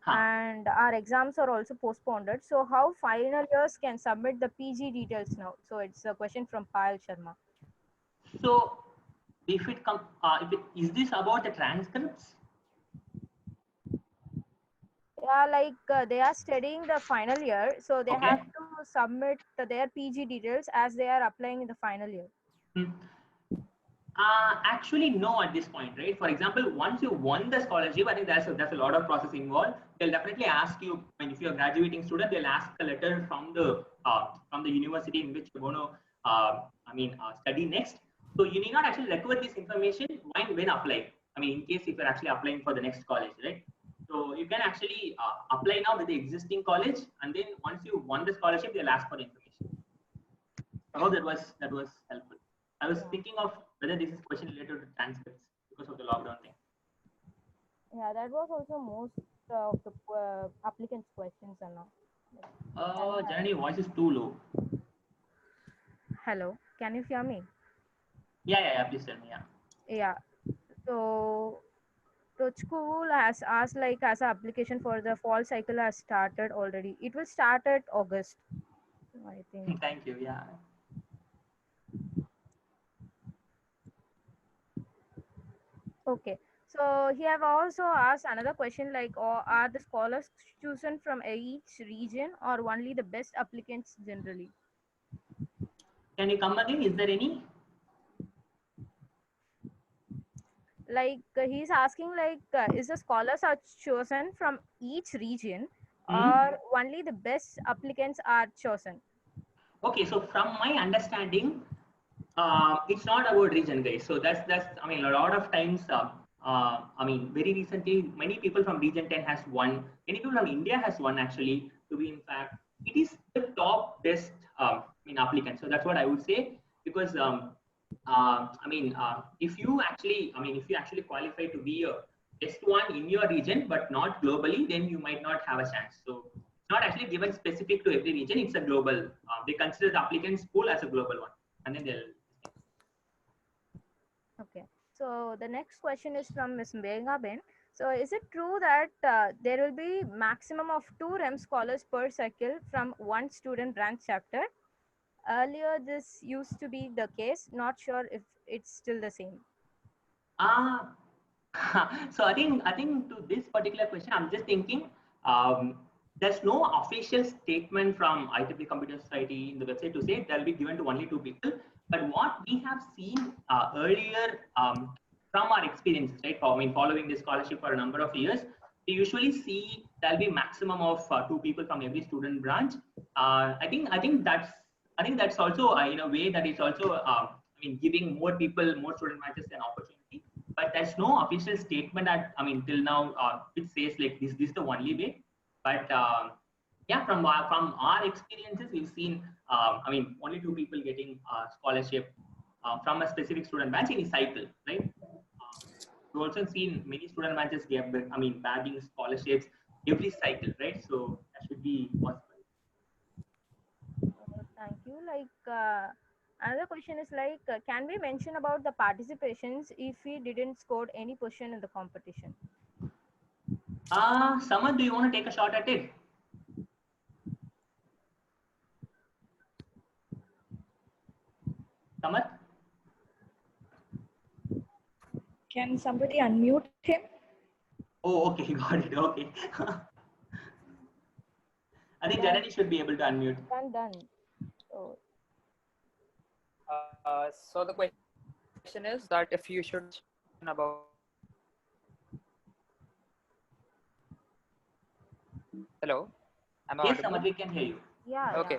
and our exams are also postponed, so how final years can submit the PG details now? So it's a question from Payal Sharma. So if is this about the transcripts? Yeah, they are studying the final year, so they Okay. have to submit their PG details as they are applying in the final year. Actually, no, at this point, right? For example, once you won the scholarship, I think there's a lot of process involved. They'll definitely ask you, and if you're a graduating student, they'll ask a letter from the university in which you're going to study next. So you need not actually record this information when applying. I mean, in case if you're actually applying for the next college, right? So you can actually apply now with the existing college, and then once you won the scholarship, they'll ask for the information. I hope that was helpful. I was thinking of whether this is question related to transcripts because of the lockdown thing. Yeah, that was also most of the applicants' questions and all. Janani, voice is too low. Hello, can you hear me? Yeah. Please tell me. Yeah. So School has asked as an application for the fall cycle has started already. It will start at August, I think. Thank you. Yeah. Okay. So he have also asked another question are the scholars chosen from each region or only the best applicants generally? Can you come again? Is there any? He's asking is the scholars are chosen from each region or only the best applicants are chosen? Okay, so from my understanding, it's not about region, guys. So that's I mean, a lot of times, very recently, many people from region 10 has won. Many people from India has won actually. To be in fact, it is the top best applicants. So that's what I would say because if you actually qualify to be a best one in your region but not globally, then you might not have a chance. So it's not actually given specific to every region. It's a global. They consider the applicants pool as a global one, and then they'll. Okay. So the next question is from Ms. Megha Ben. So is it true that there will be maximum of 2 REM scholars per cycle from one student branch chapter? Earlier, this used to be the case. Not sure if it's still the same. So I think to this particular question, I'm just thinking there's no official statement from IEEE Computer Society in the website to say they'll be given to only 2 people. But what we have seen earlier from our experiences, right? Following this scholarship for a number of years, we usually see there'll be maximum of 2 people from every student branch. I think that's also in a way that it's also giving more people, more student branches an opportunity. But there's no official statement that till now it says like this is the only way. But yeah, from our experiences, we've seen only 2 people getting scholarship from a specific student branch in a cycle, right? We've also seen many student branches bagging scholarships every cycle, right? So that should be possible. Thank you. Another question is can we mention about the participations if we didn't score any position in the competition? Samad, do you want to take a shot at it? Samad? Can somebody unmute him? Oh, okay, got it. Okay. I think Janani should be able to unmute. Done. So So the question is that if you should about. Hello, am I Yes, audible? Samad, we can hear you. Yeah, Okay.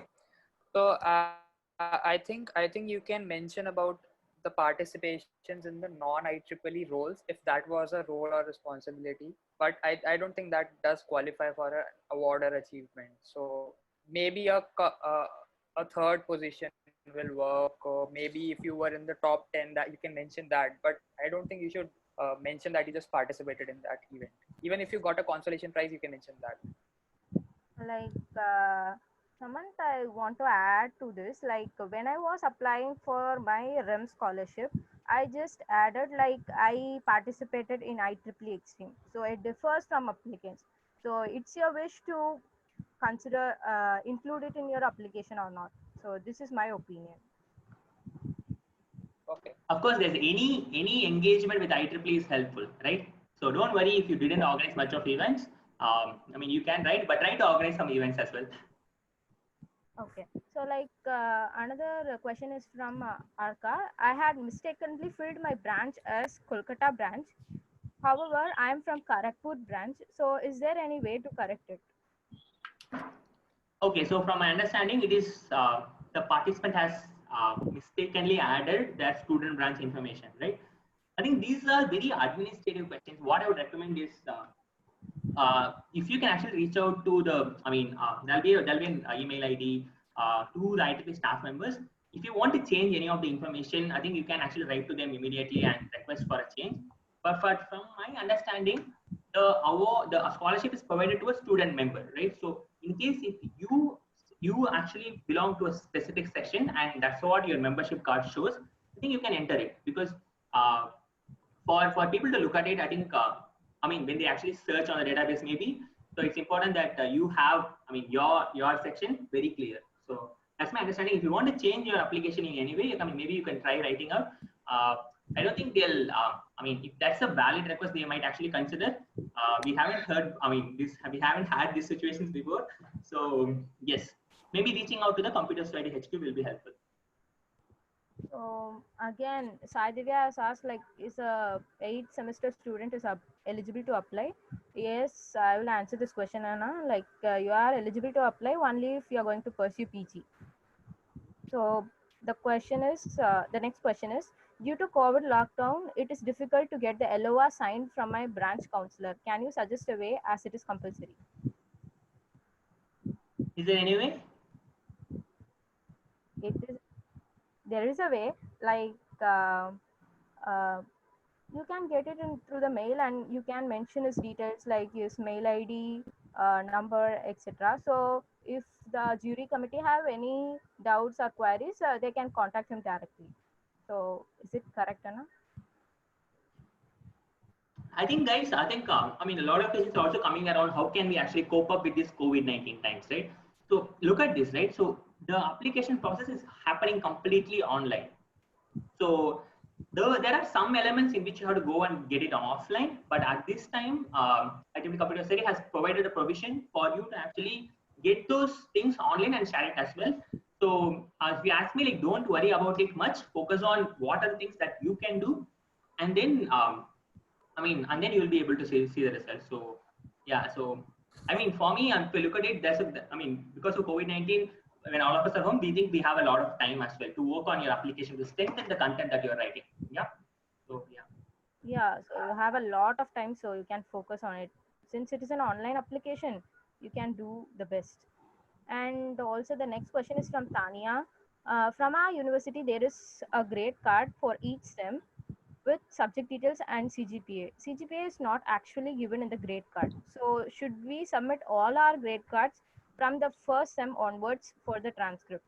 So I think you can mention about the participations in the non-IEEE roles if that was a role or responsibility. But I don't think that does qualify for an award or achievement. So maybe a third position will work, or maybe if you were in the top 10, that you can mention that. But I don't think you should mention that you just participated in that event. Even if you got a consolation prize, you can mention that. like Samant, I want to add to this. Like when I was applying for my REM scholarship, I just added like I participated in IEEE Extreme. So it differs from applicants. So it's your wish to consider include it in your application or not. So this is my opinion. Okay. Of course, there's any engagement with IEEE is helpful, right? So don't worry if you didn't organize much of events. I mean, you can write, but try to organize some events as well. Okay, so like another question is from Arka. I had mistakenly filled my branch as Kolkata branch. However, I am from Kharagpur branch. So is there any way to correct it? Okay, so from my understanding, it is the participant has mistakenly added their student branch information, right? I think these are very administrative questions. What I would recommend is if you can actually reach out to the, I mean, there'll be an email ID to the IEEE staff members. If you want to change any of the information, I think you can actually write to them immediately and request for a change. But from my understanding, the scholarship is provided to a student member, right? So in case if you actually belong to a specific section and that's what your membership card shows, I think you can enter it because for people to look at it, I think I mean when they actually search on the database maybe. So it's important that you have, I mean, your section very clear. So that's my understanding. If you want to change your application in any way, I mean, maybe you can try writing out. I don't think they'll. I mean, if that's a valid request, they might actually consider. We haven't heard. I mean, we haven't had these situations before. So yes, maybe reaching out to the Computer Society HQ will be helpful. So again, Sai Divya has asked like, is a 8th semester student is eligible to apply? Yes, I will answer this question, Anna. Like you are eligible to apply only if you are going to pursue PG. So the question is, the next question is, due to COVID lockdown, it is difficult to get the LOA signed from my branch counselor. Can you suggest a way as it is compulsory? Is there any way? There is a way, like you can get it in through the mail and you can mention his details like his mail ID, number, etc. So if the jury committee have any doubts or queries, they can contact him directly. So is it correct, Anna? I think, guys, I think, I mean, a lot of questions are also coming around how can we actually cope up with this COVID-19 times, right? So look at this, right? So the application process is happening completely online. So there are some elements in which you have to go and get it offline, but at this time, IEEE Computer Society has provided a provision for you to actually get those things online and share it as well. So if you ask me, like, don't worry about it much. Focus on what are the things that you can do, and then I mean, and then you will be able to see the results. So yeah, so I mean, for me, if you look at it, I mean, because of COVID-19, when all of us are home, we think we have a lot of time as well to work on your application to strengthen the content that you're writing. Yeah. So yeah. Yeah, so you have a lot of time, so you can focus on it. Since it is an online application, you can do the best. And also the next question is from Tania. From our university, there is a grade card for each STEM with subject details and CGPA. CGPA is not actually given in the grade card. So should we submit all our grade cards from the first SEM onwards for the transcript?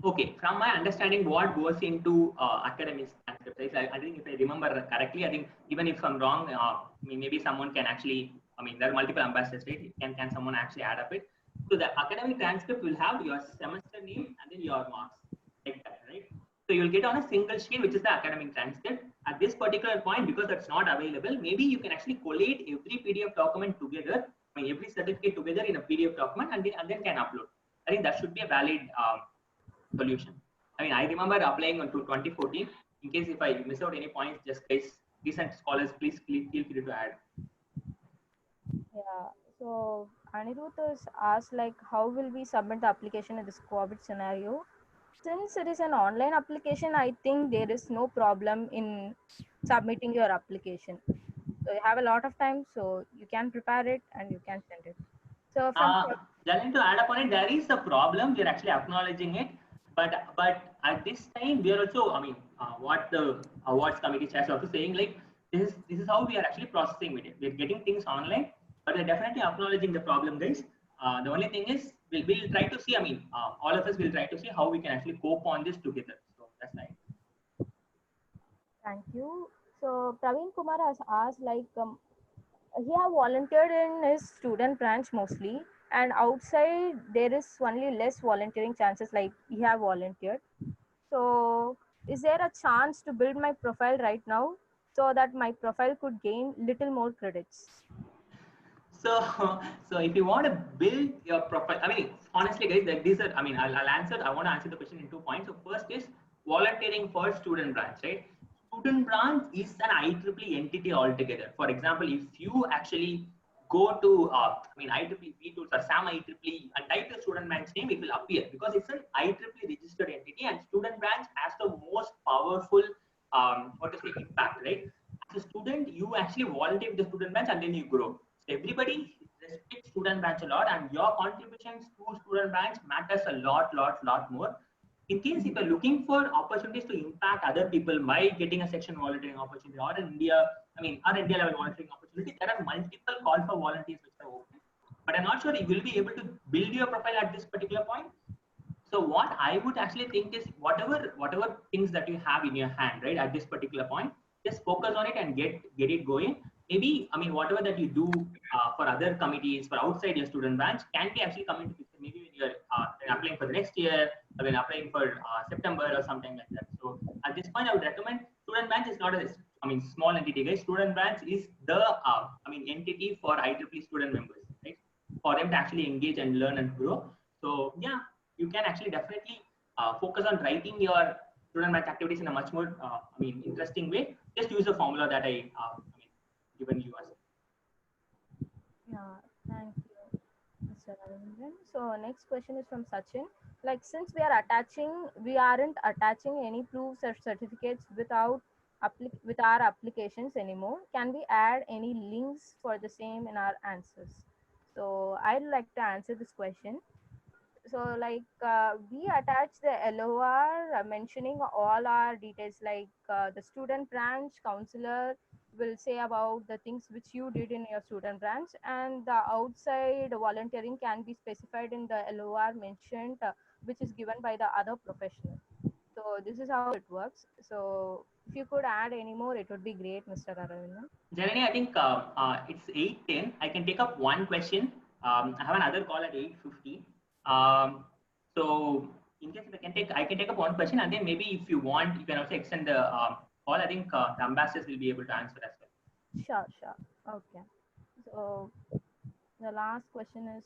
Okay, from my understanding, what goes into academic transcripts, I think if I remember correctly, I think even if I'm wrong, I mean, maybe someone can actually, I mean, there are multiple ambassadors, right? Can someone actually add up it? So the academic transcript will have your semester name and then your marks, like that, right? So you'll get on a single sheet, which is the academic transcript. At this particular point, because that's not available, maybe you can actually collate every PDF document together, I mean, every certificate together in a PDF document and then can upload. I think that should be a valid solution. I mean, I remember applying to 2014. In case if I miss out any points, just guys, recent scholars, please feel free to add. Yeah. So Anirudh is asked like, how will we submit the application in this COVID scenario? Since it is an online application, I think there is no problem in submitting your application. So you have a lot of time, so you can prepare it and you can send it. So from Jalin, to add upon it, there is a problem. We are actually acknowledging it, but at this time we are also, I mean, what the awards committee chair is also saying, like this is how we are actually processing it. We are getting things online, but we're definitely acknowledging the problem, guys. The only thing is we'll try to see. I mean, all of us will try to see how we can actually cope on this together. So that's right. Thank you. So Praveen Kumar has asked like, he have volunteered in his student branch mostly, and outside there is only less volunteering chances, like he have volunteered. So is there a chance to build my profile right now so that my profile could gain little more credits? So if you want to build your profile, I mean, honestly, guys, like these are, I mean, I'll answer. I want to answer the question in 2 points. So first is volunteering for student branch, right? Student branch is an IEEE entity altogether. For example, if you actually go to, I mean, IEEE tools or SAM IEEE and type the student branch name, it will appear because it's an IEEE registered entity, and student branch has the most powerful, what to say, impact, right? As a student, you actually volunteer with the student branch and then you grow. So everybody respects student branch a lot, and your contributions to student branch matters a lot more. In case if you're looking for opportunities to impact other people by getting a section volunteering opportunity, or in India, I mean, or India level volunteering opportunity, there are multiple call for volunteers which are open. But I'm not sure you will be able to build your profile at this particular point. So what I would actually think is whatever things that you have in your hand, right, at this particular point, just focus on it and get it going. Maybe, I mean, whatever that you do for other committees, for outside your student branch, can be actually come into picture. Maybe when you're applying for the next year, or when applying for September or something like that. So at this point, I would recommend student branch is not a, I mean, small entity, guys. Student branch is the, I mean, entity for IEEE student members, right? For them to actually engage and learn and grow. So yeah, you can actually definitely focus on writing your student branch activities in a much more, I mean, interesting way. Just use the formula that I mean, given you as. Yeah, thank you, Mr. Ravindran. So next question is from Sachin. Like, since we aren't attaching any proofs or certificates with our applications anymore, can we add any links for the same in our answers? So I'd like to answer this question. So like, we attach the LOR mentioning all our details, like the student branch counselor will say about the things which you did in your student branch, and the outside volunteering can be specified in the LOR mentioned, which is given by the other professional. So this is how it works. So if you could add any more, it would be great, Mr. Aravindan. Janani, I think it's 8:10. I can take up one question. I have another call at 8:50. So in case if I can take up one question, and then maybe if you want, you can also extend the call. I think the ambassadors will be able to answer as well. Sure. Okay. So the last question is,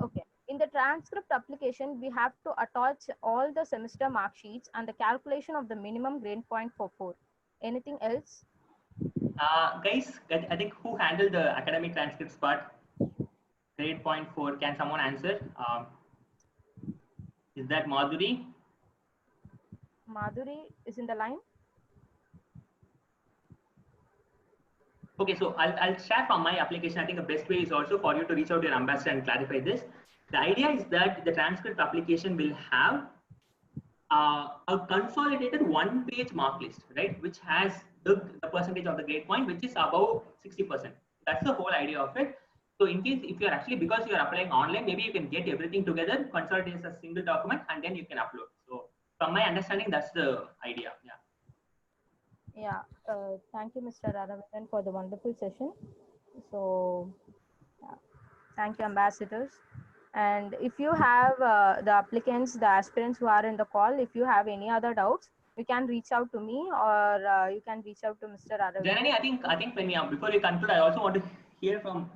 okay. In the transcript application, we have to attach all the semester mark sheets and the calculation of the minimum grade point for 4. Anything else? Guys, I think who handled the academic transcripts part? Grade point 4. Can someone answer? Is that Madhuri? Madhuri is in the line. Okay, so I'll share from my application. I think the best way is also for you to reach out to your ambassador and clarify this. The idea is that the transcript application will have a consolidated 1-page mark list, right, which has the percentage of the grade point, which is above 60%. That's the whole idea of it. So in case if you're actually, because you're applying online, maybe you can get everything together, consolidate as a single document, and then you can upload. So from my understanding, that's the idea. Yeah. Thank you, Mr. Aravindan, for the wonderful session. So yeah. Thank you, ambassadors. And if you have the applicants, the aspirants who are in the call, if you have any other doubts, you can reach out to me, or you can reach out to Mr. Aravindan. Janani, I think when we before we conclude, I also want to hear from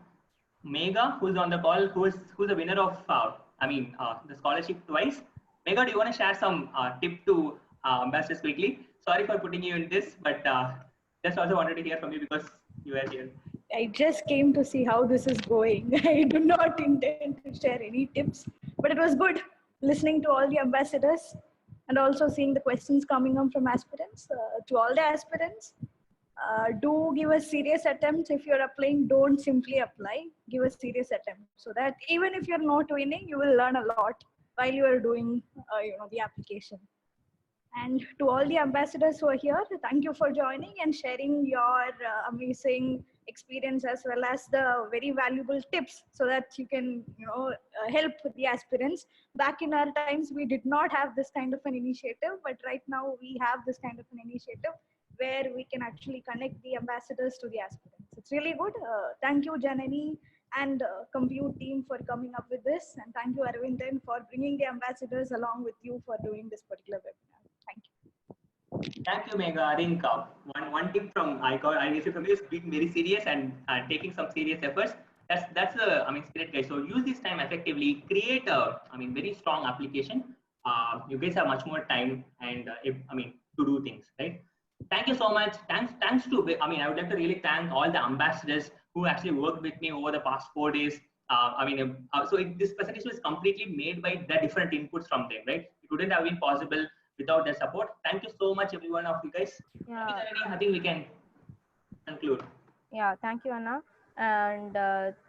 Mega, who's on the call, who's the winner of the scholarship twice. Mega, do you want to share some tip to ambassadors quickly? Sorry for putting you in this, but just also wanted to hear from you because you were here. I just came to see how this is going. I do not intend to share any tips, but it was good listening to all the ambassadors and also seeing the questions coming up from aspirants. To all the aspirants, do give a serious attempt. If you're applying, don't simply apply. Give a serious attempt so that even if you're not winning, you will learn a lot while you are doing, the application. And to all the ambassadors who are here, thank you for joining and sharing your amazing experience as well as the very valuable tips so that you can help the aspirants. Back in our times, we did not have this kind of an initiative, but right now we have this kind of an initiative where we can actually connect the ambassadors to the aspirants. It's really good. Thank you, Janani and Compute team for coming up with this. And thank you, Arvindan, for bringing the ambassadors along with you for doing this particular webinar. Thank you. Thank you, Mega. I think one tip from I received from you is being very serious and taking some serious efforts. That's the spirit, guys. So use this time effectively. Create a very strong application. You guys have much more time and to do things, right? Thank you so much. Thanks to I would like to really thank all the ambassadors who actually worked with me over the past 4 days. This presentation is completely made by the different inputs from them, right? It wouldn't have been possible without their support. Thank you so much, every one of you guys. Yeah. I think we can conclude. Yeah, thank you, Anna. And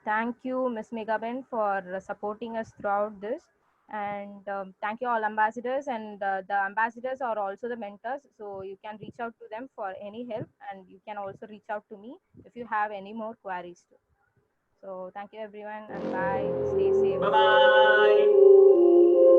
thank you, Ms. Megaben, for supporting us throughout this. And thank you all ambassadors, and the ambassadors are also the mentors, so you can reach out to them for any help, and you can also reach out to me if you have any more queries too. So thank you everyone, and bye. Stay safe. Bye-bye.